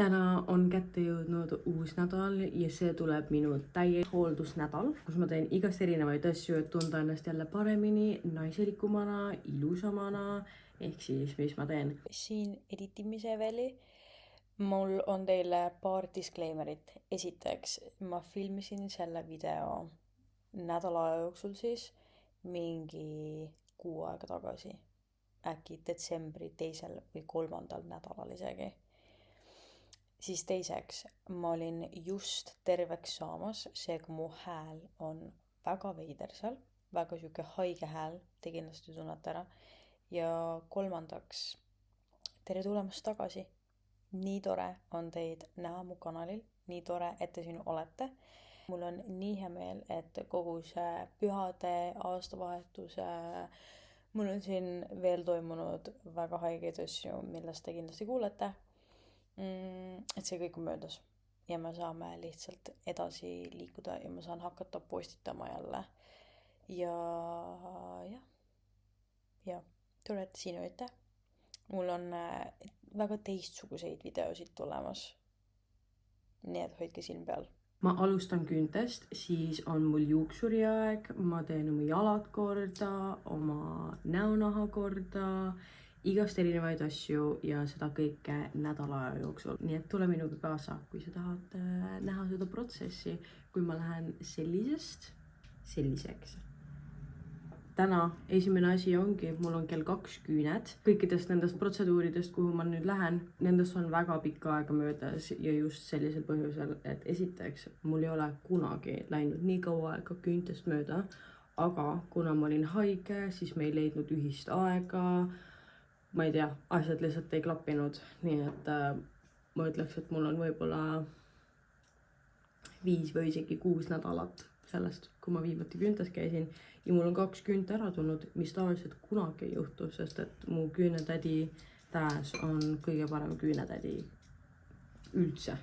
Täna on kätte jõudnud uus nädal ja see tuleb minu täishooldusnädal, kus ma teen igast erinevaid asju, et tunda ennast jälle paremini, naiselikumana, ilusamana. Ehk siis, mis ma teen? Siin editimise väli. Mul on teile paar disclaimerit. Esiteks, ma filmisin selle video nädala aja jooksul siis mingi 6 aega tagasi. Äkki detsembri 2. või 3. nädalal isegi. Siis teiseks, ma olin just terveks saamas, seega mu hääl on väga veider seal, väga siuke haige hääl, te kindlasti tunnete ära. Ja kolmandaks, tere tulemast tagasi. Nii tore on teid näha mu kanalil, nii tore, et te siin olete. Mul on nii hea meel, et kogu see pühade, aastavahetuse, mul on siin veel toimunud väga haigeid asju, millest te kindlasti kuulete. Et see kõik on möödas ja me saame lihtsalt edasi liikuda ja ma saan hakata postitama jälle. Ja tore, et siin olite. Mul on väga teistsuguseid videosid tulemas. Nii et hoidke silm peal. Ma alustan küüntest, siis on mul juuksuri aeg, ma teen oma jalad korda, oma näonaha korda, igast erinevaid asju ja seda kõike nädala aja jooksul. Nii et tule minuga kaasa, kui sa tahad näha seda protsessi, kui ma lähen selliseks. Täna esimene asi ongi, mul on kell 2 küüned. Kõikidest nendest protseduuridest, kuhu ma nüüd lähen, nendest on väga pikka aega möödas ja just sellisel põhjusel, et esiteks mul ei ole kunagi läinud nii kaua aega küüntest mööda, aga kuna ma olin haige, siis me ei leidnud ühist aega. Ma ei tea, asjad lihtsalt ei klappinud, nii et ma ütleks, et mul on võib-olla 5 või isegi 6 nädalat sellest, kui ma viimati küüntes käisin ja mul on 2 küünte ära tulnud, mis tavaliselt kunagi ei juhtu, sest et mu küünetädi Täes on kõige parem küünetädi üldse.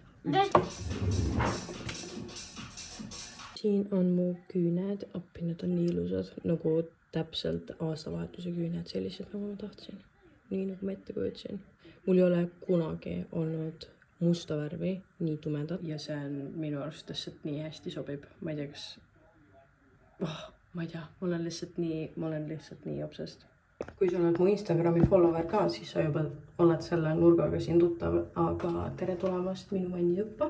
Siin on mu küüned, appi, need on nii ilusad, nagu täpselt aastavahetuse küüned, sellised nagu ma tahtsin. Nii nagu ma ette kujutasin. Mul ei ole kunagi olnud musta värvi, nii tumedat. Ja see on minu arust lihtsalt nii hästi sobib. Ma ei tea, ma ei tea, ma olen lihtsalt nii obsessed. Kui sa oled mu Instagrami follower ka, siis sa juba oled selle nurgaga siin tuttav. Aga tere tulemast minu vannituppa.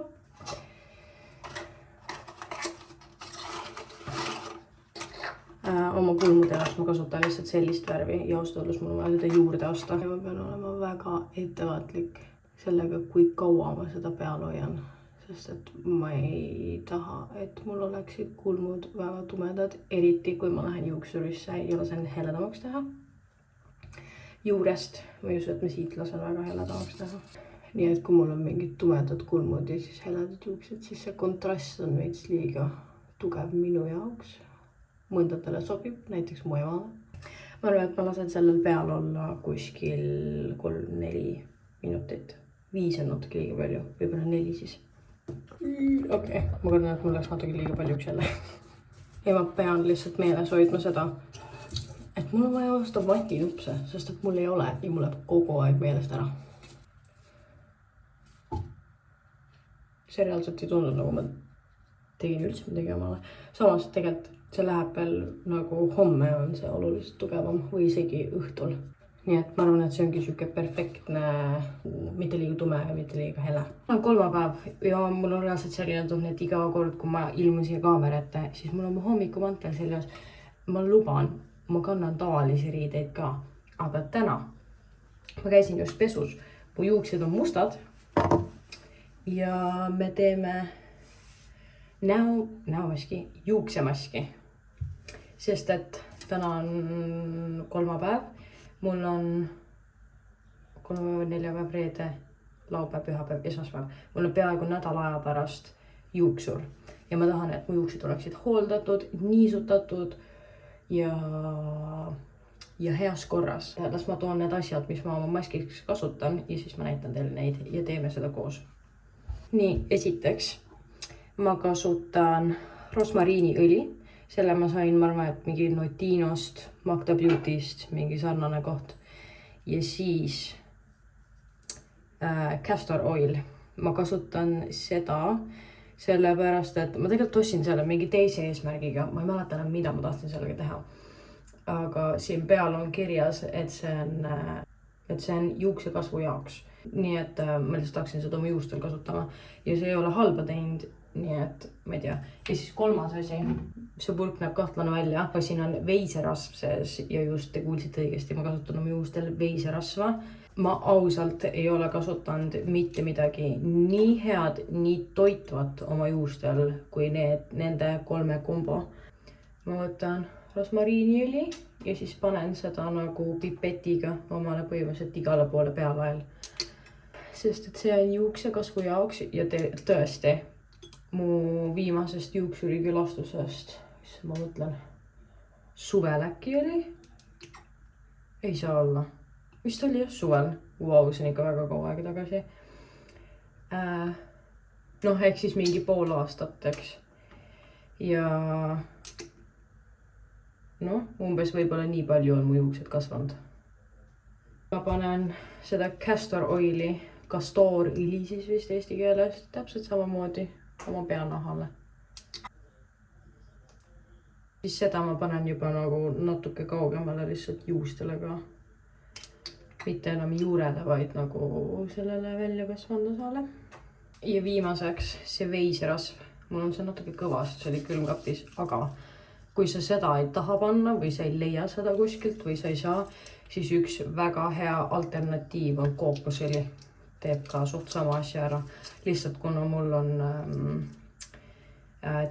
Oma kulmude jaoks ma kasutan lihtsalt sellist värvi ja austalus mul on vaja seda juurde osta. Ja ma pean olema väga ettevaatlik sellega, kui kaua ma seda peal hoian. Sest et ma ei taha, et mul oleksid kulmud väga tumedad, eriti kui ma lähen juuksurisse ja lasen heledamaks teha. Juurest ma ei usu, et ma siit lasen väga heledamaks teha. Nii et kui mul on mingid tumedad kulmud ja siis heledad juuksed, siis see kontrast on veits liiga tugev minu jaoks. Mõndatele sobib, näiteks mu emale. Ma arvan, et ma lasen sellel peal olla kuskil 3-4 minutit. 5 on natuke liiga palju, võib-olla 4 siis. Okei, ma kardan, et mul läks natuke liiga paljuks jälle. Ja ma pean lihtsalt meeles hoidma seda, et mul on vaja osta vatitupse, sest et mul ei ole ja mul läheb kogu aeg meelest ära. See reaalselt ei tunnud, nagu ma tegin üldse midagi omale. Samas tegelikult see läheb veel nagu homme on see oluliselt tugevam või isegi õhtul. Nii et ma arvan, et see ongi siuke perfektne, mitte liiga tume ja mitte liiga hele. On kolmapäev ja mul on reaalselt selline tunne, et iga kord, kui ma ilmun siia kaamera ette, siis mul on mu hommikumantel seljas. Ma luban, ma kannan tavalisi riideid ka. Aga täna ma käisin just pesus. Mu juuksed on mustad ja me teeme näomaski, juuksemaski. Sest et täna on kolmapäev, mul on kolmapäev, neljapäev, reede, laupäev, pühapäev, esmaspäev. Mul on peaaegu nädala aja pärast juuksur ja ma tahan, et mu juuksed oleksid hooldatud, niisutatud ja heas korras. Las ma toon need asjad, mis ma oma maskiks kasutan ja siis ma näitan teile neid ja teeme seda koos. Nii, esiteks ma kasutan rosmariiniõli. Selle ma sain, ma arvan, et mingi Notinost, Magda Beautyst, mingi sarnane koht. Ja siis castor oil, ma kasutan seda sellepärast, et ma tegelikult ostsin selle mingi teise eesmärgiga, ma ei mäleta enam, mida ma tahtsin sellega teha. Aga siin peal on kirjas, et see on juuksekasvu jaoks. Nii et ma lihtsalt tahaksin seda oma juustel kasutama ja see ei ole halba teinud, nii et ma ei tea. Ja siis kolmas asi, see pulk näeb kahtlane välja, aga siin on veiserasv sees ja just te kuulsite õigesti, ma kasutan oma juustel veiserasva. Ma ausalt ei ole kasutanud mitte midagi nii head, nii toitvat oma juustel kui nende 3 kombo. Ma võtan rosmariiniõli ja siis panen seda nagu pipetiga omale põhimõtteliselt igale poole pealael. Sest et see on juuksekasvu jaoks ja tõesti mu viimasest juuksurikülastusest, mis ma mõtlen, suvel äkki oli? Ei saa olla. Vist oli jah suvel. Wow, see on ikka väga kaua aega tagasi. Noh, ehk siis mingi pool aastat, eks. Ja noh, umbes võib-olla nii palju on mu juuksed kasvanud. Ma panen seda castor oili, kastoorõli siis vist eesti keeles, täpselt samamoodi oma peanahale. Siis seda ma panen juba nagu natuke kaugemale lihtsalt juustele ka. Mitte enam juurele, vaid nagu sellele välja kasvanud osale. Ja viimaseks see veiserasv. Mul on see natuke kõvast, see oli külmkapis, aga kui sa seda ei taha panna või sa ei leia seda kuskilt või sa ei saa, siis üks väga hea alternatiiv on kookosõli. Teeb ka suht sama asja ära. Lihtsalt kuna mul on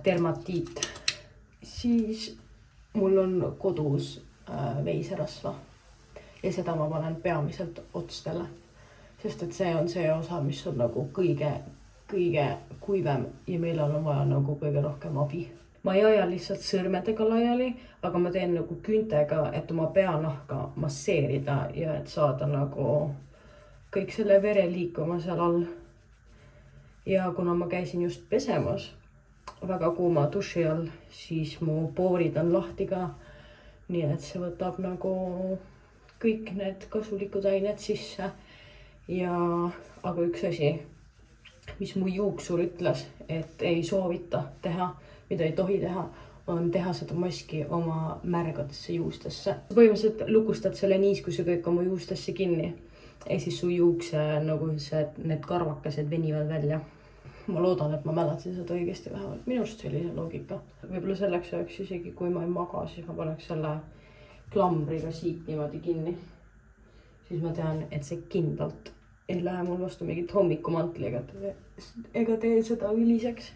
dermatiit, siis mul on kodus veiserasva. Ja seda ma panen peamiselt otstele. Sest et see on see osa, mis on nagu kõige kuivem ja meil on vaja nagu kõige rohkem abi. Ma ei aja lihtsalt sõrmedega laiali, aga ma teen nagu küntega, et oma peanahka masseerida ja et saada nagu kõik selle vere liikuma seal all. Ja kuna ma käisin just pesemas väga kuuma duši all, siis mu poorid on lahti ka. Nii et see võtab nagu kõik need kasulikud ained sisse. Aga üks asi, mis mu juuksur ütles, et ei soovita teha, mida ei tohi teha, on teha seda maski oma märgadesse juustesse. Põhimõtteliselt lukustad selle niiskuse kõik oma juustesse kinni. Ja siis su juukse nagu need karvakesed venivad välja. Ma loodan, et ma mäletasin seda õigesti vähemalt. Minu arust see oli see loogika. Võib-olla selleks oleks isegi, kui ma ei maga, siis ma paneks selle klambriga siit niimoodi kinni. Siis ma tean, et see kindlalt ei lähe mul vastu mingit hommikumantli ega tee seda üliseks.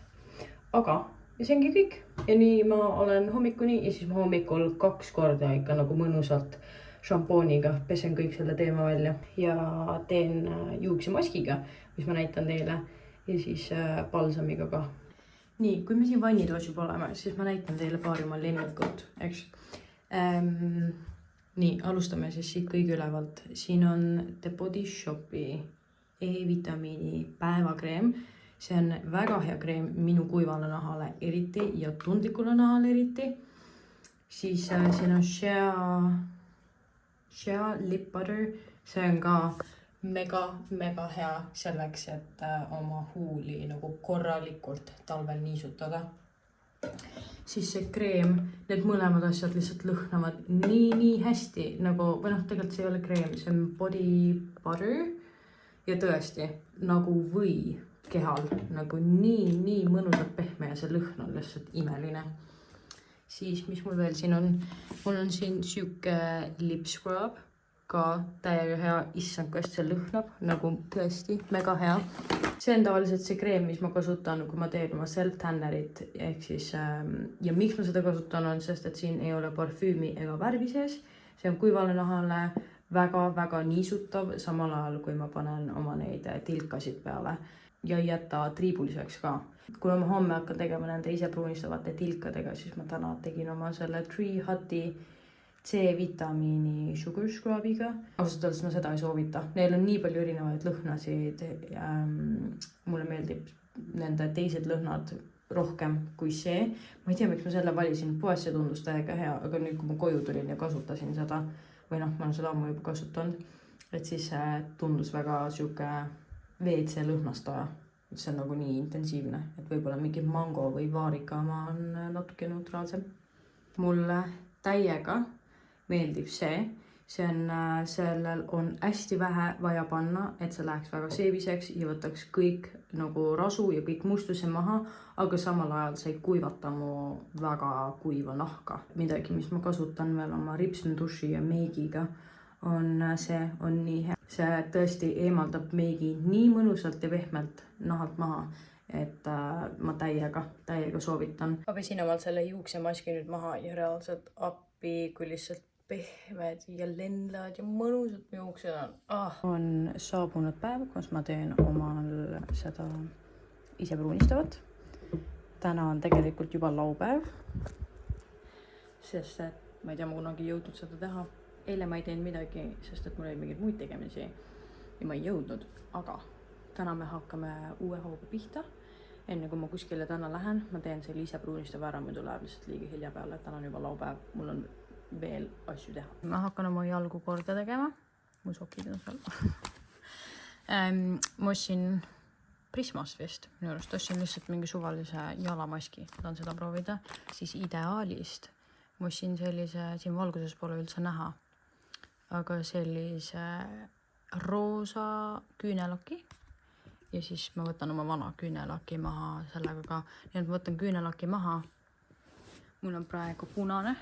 Aga see ongi kõik. Ja nii ma olen hommikuni ja siis ma hommikul 2 korda ikka nagu mõnusalt šampooniga pesen kõik selle teema välja ja teen juuksemaskiga, mis ma näitan teile ja siis balsamiga ka. Nii, kui me siin vannitoos juba oleme, siis ma näitan teile paari oma lemmikut, eks. Nii, alustame siis siit kõige ülevalt. Siin on The Body Shopi E-vitamiini päevakreem. See on väga hea kreem minu kuivale nahale eriti ja tundlikule nahale eriti. Siis siin on Shea Lip Butter. See on ka mega hea selleks, et oma huuli nagu korralikult talvel niisutada. Siis see kreem, need mõlemad asjad lihtsalt lõhnavad nii hästi nagu, või noh, tegelikult see ei ole kreem, see on body butter ja tõesti nagu või kehal nagu nii mõnusalt pehme ja see lõhn on lihtsalt imeline. Siis mis mul veel siin on? Mul on siin siuke lip scrub ka täiega hea, issankast see lõhnab nagu tõesti mega hea. See on tavaliselt see kreem, mis ma kasutan, kui ma teen oma self-tannerit, ehk siis ja miks ma seda kasutan on, sest et siin ei ole parfüümi ega värvi sees. See on kuivale nahale väga niisutav, samal ajal kui ma panen oma neid tilkasid peale ja ei jäta triibuliseks ka. Kuna ma homme hakkan tegema nende ise pruunistavate tilkadega, siis ma täna tegin oma selle Tree Hutti C-vitamiini sugar scrubiga. Ausalt öeldes ma seda ei soovita. Neil on nii palju erinevaid lõhnasid. Mulle meeldib nende teised lõhnad rohkem kui see. Ma ei tea, miks ma selle valisin. Poes see tundus täiega hea, aga nüüd kui ma koju tulin ja kasutasin seda, või noh, ma olen seda ammu juba kasutanud, et siis tundus väga siuke WC lõhnastaja. See on nagu nii intensiivne, et võib-olla mingi mango või vaarika oma on natuke neutraalsem. Mulle täiega meeldib see on, sellel on hästi vähe vaja panna, et see läheks väga seebiseks ja võtaks kõik nagu rasu ja kõik mustuse maha, aga samal ajal see ei kuivata mu väga kuiva nahka. Midagi, mis ma kasutan veel oma ripsmeduši ja meigiga, on nii hea. See tõesti eemaldab meigi nii mõnusalt ja pehmelt nahalt maha, et ma täiega soovitan. Ma pesin omalt selle juuksemaski nüüd maha ja reaalselt appi, kui lihtsalt pehmed ja lendlevad ja mõnusad mu juuksed on. On saabunud päev, kus ma teen omal seda ise pruunistavat. Täna on tegelikult juba laupäev, sest et ma ei tea, ma kunagi jõudnud seda teha. Eile ma ei teinud midagi, sest et mul oli mingeid muid tegemisi ja ma ei jõudnud, aga täna me hakkame uue hooga pihta. Enne kui ma kuskile täna lähen, ma teen selle ise pruunistava ära, muidu läheb lihtsalt liiga hilja peale, et täna on juba laupäev, mul on veel asju teha. Ma hakkan oma jalgu korda tegema. Mu sokid on seal. Ma ostsin Prismast vist. Minu arust ostsin lihtsalt mingi suvalise jalamaski. Tahan seda proovida. Siis Ideaalist. Ma ostsin sellise, siin valguses pole üldse näha, aga sellise roosa küünelaki. Ja siis ma võtan oma vana küünelaki maha sellega ka. Nii et ma võtan küünelaki maha. Mul on praegu punane.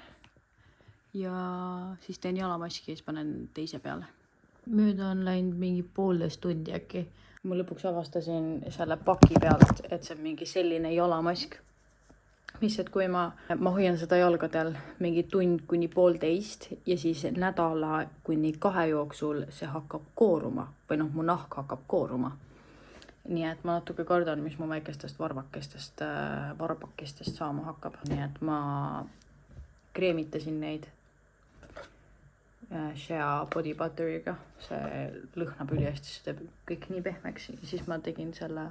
Ja siis teen jalamaski ja siis panen teise peale. Mööda on läinud mingi 1,5 tundi äkki. Ma lõpuks avastasin selle paki pealt, et see on mingi selline jalamask. Mis, et kui ma hoian seda jalgadel mingi tund kuni 1,5 ja siis nädala kuni 2 jooksul see hakkab kooruma või mu nahk hakkab kooruma. Nii et ma natuke kardan, mis mu väikestest varbakestest saama hakkab. Nii et ma kreemitasin neid Shea body butteriga, see lõhnab ülihästi, see teeb kõik nii pehmeks. Siis ma tegin selle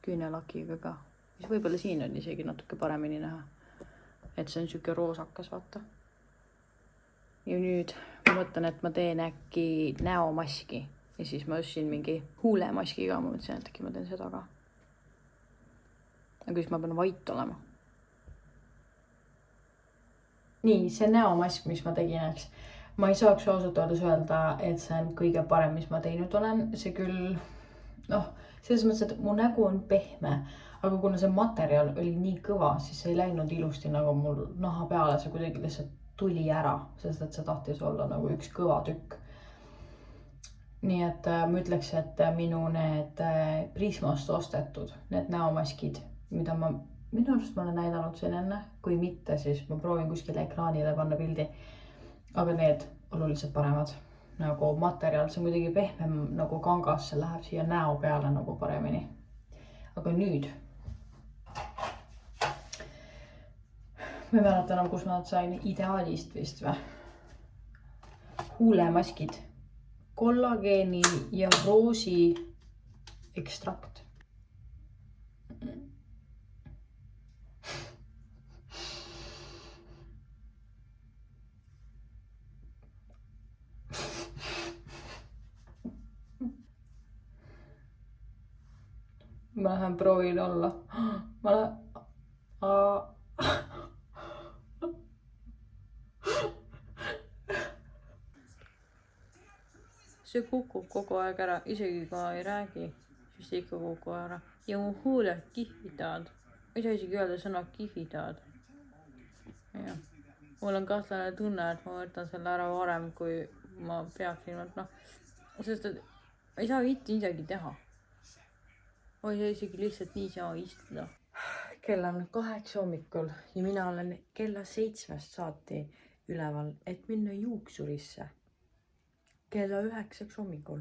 küünelakiga ka. Siis võib-olla siin on isegi natuke paremini näha, et see on siuke roosakas, vaata. Ja nüüd ma mõtlen, et ma teen äkki näomaski ja siis ma ostsin mingi huulemaski ka, ma mõtlesin, et äkki ma teen seda ka. Aga siis ma pean vait olema. Nii, see näomask, mis ma tegin, eks. Ma ei saaks ausalt öelda, et see on kõige parem, mis ma teinud olen. See küll, selles mõttes, et mu nägu on pehme, aga kuna see materjal oli nii kõva, siis see ei läinud ilusti nagu mul naha peale. See kuidagi lihtsalt tuli ära, sest et see tahtis olla nagu üks kõva tükk. Nii et ma ütleks, et minu need Prismast ostetud, need näomaskid, mida minu arust ma olen näidanud siin enne, kui mitte, siis ma proovin kuskile ekraanile panna pildi. Aga need oluliselt paremad nagu materjal, see on muidugi pehmem nagu kangas, see läheb siia näo peale nagu paremini. Aga nüüd ma ei mäleta enam, kus ma nad sain, Ideaalist vist või? Huulemaskid, kollageeni ja roosi ekstrakt. Ma lähen proovin olla. See kukub kogu aeg ära, isegi kui ma ei räägi, siis see ikka kukub ära. Ja mu huuled kihvitavad. Ei saa isegi öelda sõna kihvitavad. Ja. Mul on kahtlane tunne, et ma võtan selle ära varem, kui ma peaksin. Sest et ei saa mitte midagi teha. Ma ei saa isegi lihtsalt nii saa istuda. Kell on 8 hommikul ja mina olen kella 7 saati üleval, et minna juuksurisse. Kella 9 hommikul.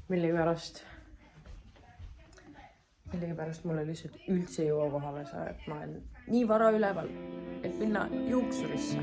Millegipärast mulle lihtsalt üldse jõua kohale see, et ma olen nii vara üleval, et minna juuksurisse.